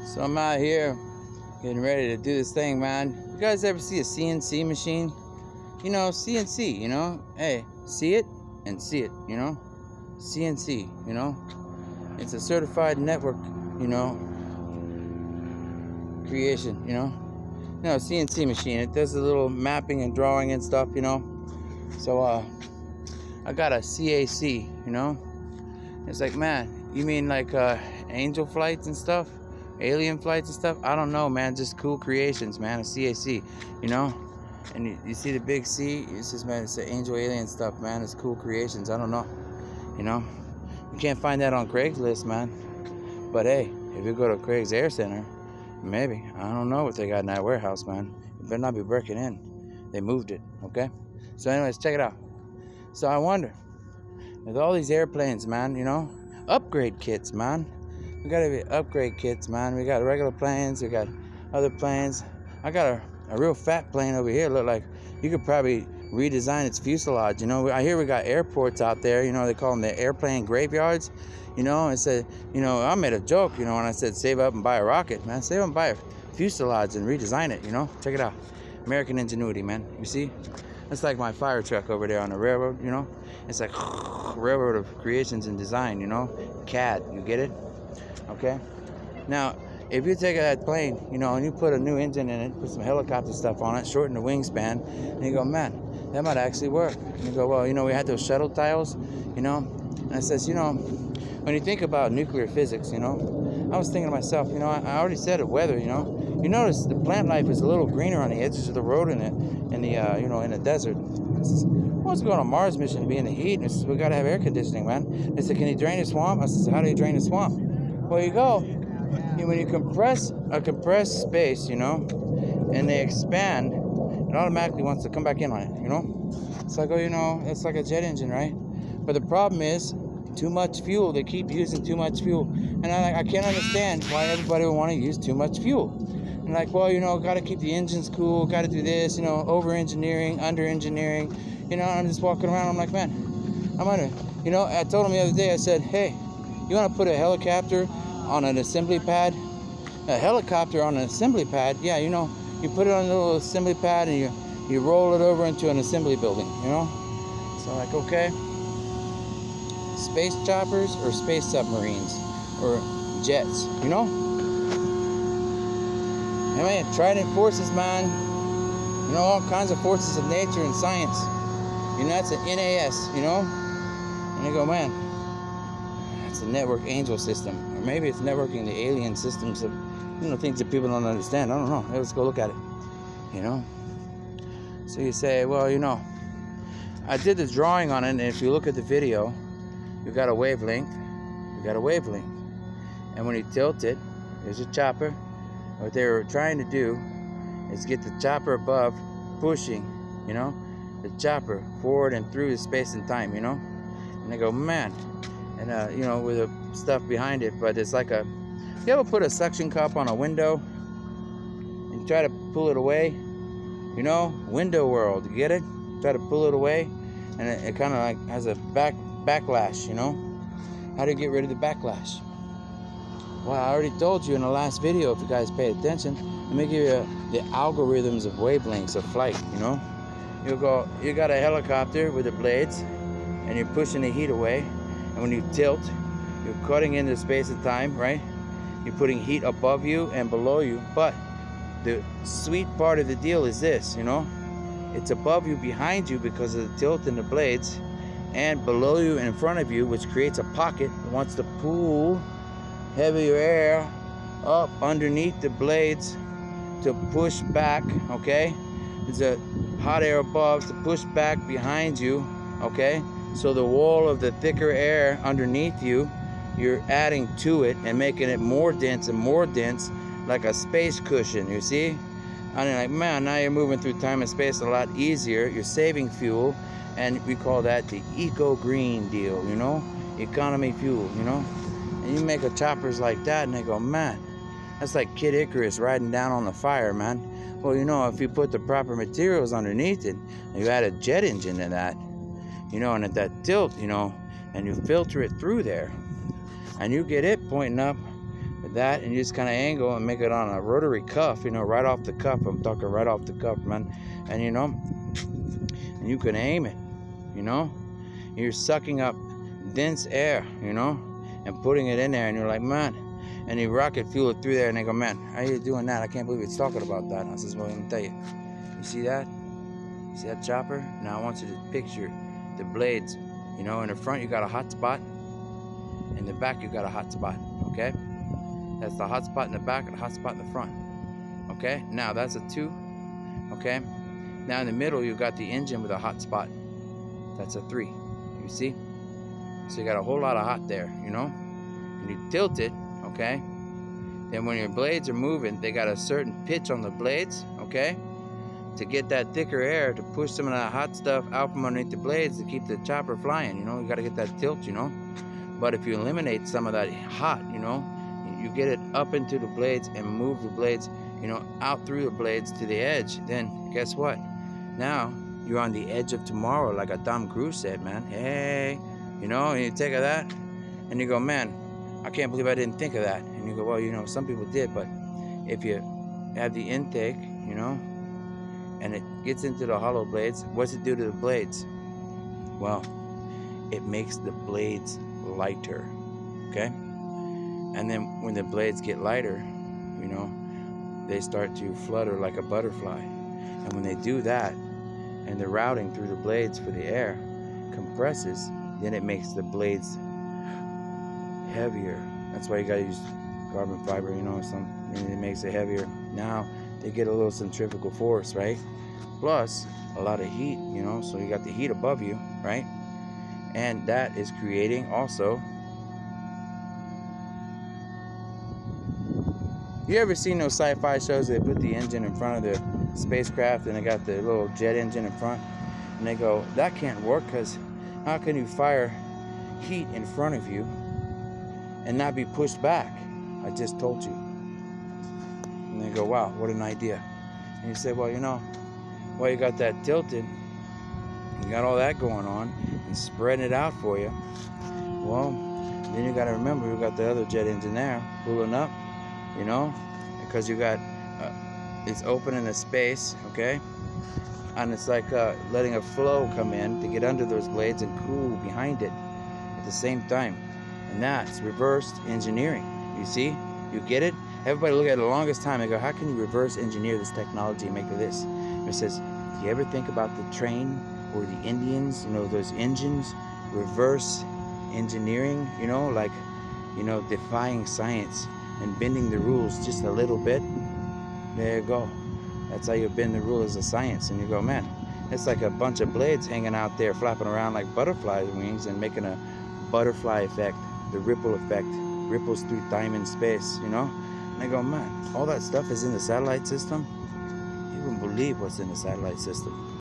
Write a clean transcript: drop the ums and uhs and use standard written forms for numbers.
So I'm out here getting ready to do this thing, man. You guys ever see a CNC machine? You know, CNC, you know? Hey, see it and see it, you know? CNC, you know? It's a certified network, you know, creation, you know? No, CNC machine. It does a little mapping and drawing and stuff, you know? So, I got a CAC, you know? It's like, man, you mean like angel flights and stuff? Alien flights and stuff? I don't know, man. Just cool creations, man. A CAC, you know? And you see the big C? It's just, man, it's the angel alien stuff, man. It's cool creations. I don't know, you know? You can't find that on Craigslist, man. But hey, if you go to Craig's Air Center, maybe. I don't know what they got in that warehouse, man. You better not be breaking in. They moved it, okay? So anyways, check it out. So I wonder, with all these airplanes, man, you know, upgrade kits, man. We gotta be upgrade kits, man. We got regular planes, we got other planes. I got a real fat plane over here. Look like you could probably redesign its fuselage. You know, I hear we got airports out there. You know, they call them the airplane graveyards. You know, and said, you know, I made a joke. You know, when I said save up and buy a rocket, man. Save up and buy a fuselage and redesign it. You know, check it out. American ingenuity, man. You see, that's like my fire truck over there on the railroad. You know, it's like railroad of creations and design. You know, CAD. You get it? Okay. Now, if you take that plane, you know, and you put a new engine in it, put some helicopter stuff on it, shorten the wingspan, and you go, man, that might actually work. And you go, well, you know, we had those shuttle tiles, you know, and it says, you know, when you think about nuclear physics, you know, I was thinking to myself, you know, I already said it, weather, you know, you notice the plant life is a little greener on the edges of the road in the you know, in the desert. I says, what's going on Mars mission to be in the heat? And it says, we got to have air conditioning, man. They said, can you drain the swamp? I says, how do you drain the swamp? Well, you go. When you compress a compressed space, you know, and they expand, it automatically wants to come back in on it, you know. So I go, you know, it's like a jet engine, right? But the problem is too much fuel. They keep using too much fuel, and I can't understand why everybody would want to use too much fuel. And like, well, you know, got to keep the engines cool, got to do this, you know, over engineering, under engineering, you know. And I'm just walking around. I'm like, man, I'm gonna, you know. I told him the other day. I said, hey, you want to put a helicopter on an assembly pad? A helicopter on an assembly pad? Yeah, you know, you put it on a little assembly pad and you roll it over into an assembly building, you know? So like, okay, space choppers or space submarines or jets, you know? I mean, trident forces, man. You know, all kinds of forces of nature and science. You know, that's an NAS, you know? And I go, man, it's a network angel system, or maybe it's networking the alien systems of, you know, things that people don't understand. I don't know. Hey, let's go look at it, you know. So you say, well, you know, I did this drawing on it, and if you look at the video, you got a wavelength, and when you tilt it, there's a chopper. What they were trying to do is get the chopper above, pushing, you know, the chopper forward and through the space and time, you know. And they go, man. And you know, with the stuff behind it, but it's like a, you ever put a suction cup on a window and try to pull it away, you know, window world, you get it? Try to pull it away, and it kind of like has a backlash, you know. How do you get rid of the backlash? Well, I already told you in the last video, if you guys pay attention. Let me give you the algorithms of wavelengths of flight, you know. You got a helicopter with the blades, and you're pushing the heat away. And when you tilt, you're cutting into space and time, right? You're putting heat above you and below you. But the sweet part of the deal is this, you know? It's above you, behind you because of the tilt in the blades, and below you and in front of you, which creates a pocket that wants to pull heavier air up underneath the blades to push back, okay? There's a hot air above to push back behind you, okay? So the wall of the thicker air underneath you, you're adding to it and making it more dense and more dense, like a space cushion, you see? And you're like, man, now you're moving through time and space a lot easier. You're saving fuel, and we call that the eco-green deal, you know? Economy fuel, you know? And you make a choppers like that, and they go, man, that's like Kid Icarus riding down on the fire, man. Well, you know, if you put the proper materials underneath it, and you add a jet engine to that, you know, and at that tilt, you know, and you filter it through there, and you get it pointing up, but that, and you just kind of angle and make it on a rotary cuff, you know, right off the cuff. I'm talking right off the cuff, man. And you know, and you can aim it, you know. You're sucking up dense air, you know, and putting it in there, and you're like, man, and you rocket fuel it through there, and they go, man, how are you doing that? I can't believe it's talking about that. I says, well, let me tell you. You see that? See that chopper? Now I want you to picture the blades. You know, in the front you got a hot spot. In the back you got a hot spot. Okay? That's the hot spot in the back and the hot spot in the front. Okay? Now that's a 2. Okay? Now in the middle you got the engine with a hot spot. That's a 3. You see? So you got a whole lot of hot there, you know? And you tilt it, okay? Then when your blades are moving, they got a certain pitch on the blades, okay? To get that thicker air to push some of that hot stuff out from underneath the blades to keep the chopper flying, you know? You got to get that tilt, you know? But if you eliminate some of that hot, you know, you get it up into the blades and move the blades, you know, out through the blades to the edge, then guess what? Now you're on the edge of tomorrow, like a Tom Cruise said, man. Hey, you know, and you take of that and you go, man, I can't believe I didn't think of that. And you go, well, you know, some people did, but if you have the intake, you know, and it gets into the hollow blades, what's it do to the blades? Well, it makes the blades lighter, okay? And then when the blades get lighter, you know, they start to flutter like a butterfly. And when they do that, and the routing through the blades for the air compresses, then it makes the blades heavier. That's why you gotta use carbon fiber, you know, and it makes it heavier. Now they get a little centrifugal force, right? Plus a lot of heat, you know, so you got the heat above you, right? And that is creating also. You ever seen those sci-fi shows that put the engine in front of the spacecraft and they got the little jet engine in front? And they go, that can't work because how can you fire heat in front of you and not be pushed back? I just told you. And they go, wow, what an idea. And you say, well, you know, well, you got that tilted, you got all that going on and spreading it out for you. Well, then you got to remember, you got the other jet engine there pulling up, you know, because you got it's open in a space, okay, and it's like letting a flow come in to get under those blades and cool behind it at the same time. And that's reversed engineering. You see, you get it? Everybody look at it the longest time and go, how can you reverse engineer this technology and make this? And it says, do you ever think about the train or the Indians, you know, those engines, reverse engineering, you know, like, you know, defying science and bending the rules just a little bit? There you go. That's how you bend the rules of science. And you go, man, it's like a bunch of blades hanging out there flapping around like butterfly wings and making a butterfly effect, the ripple effect, ripples through time and space, you know? And I go, man, all that stuff is in the satellite system? You wouldn't believe what's in the satellite system.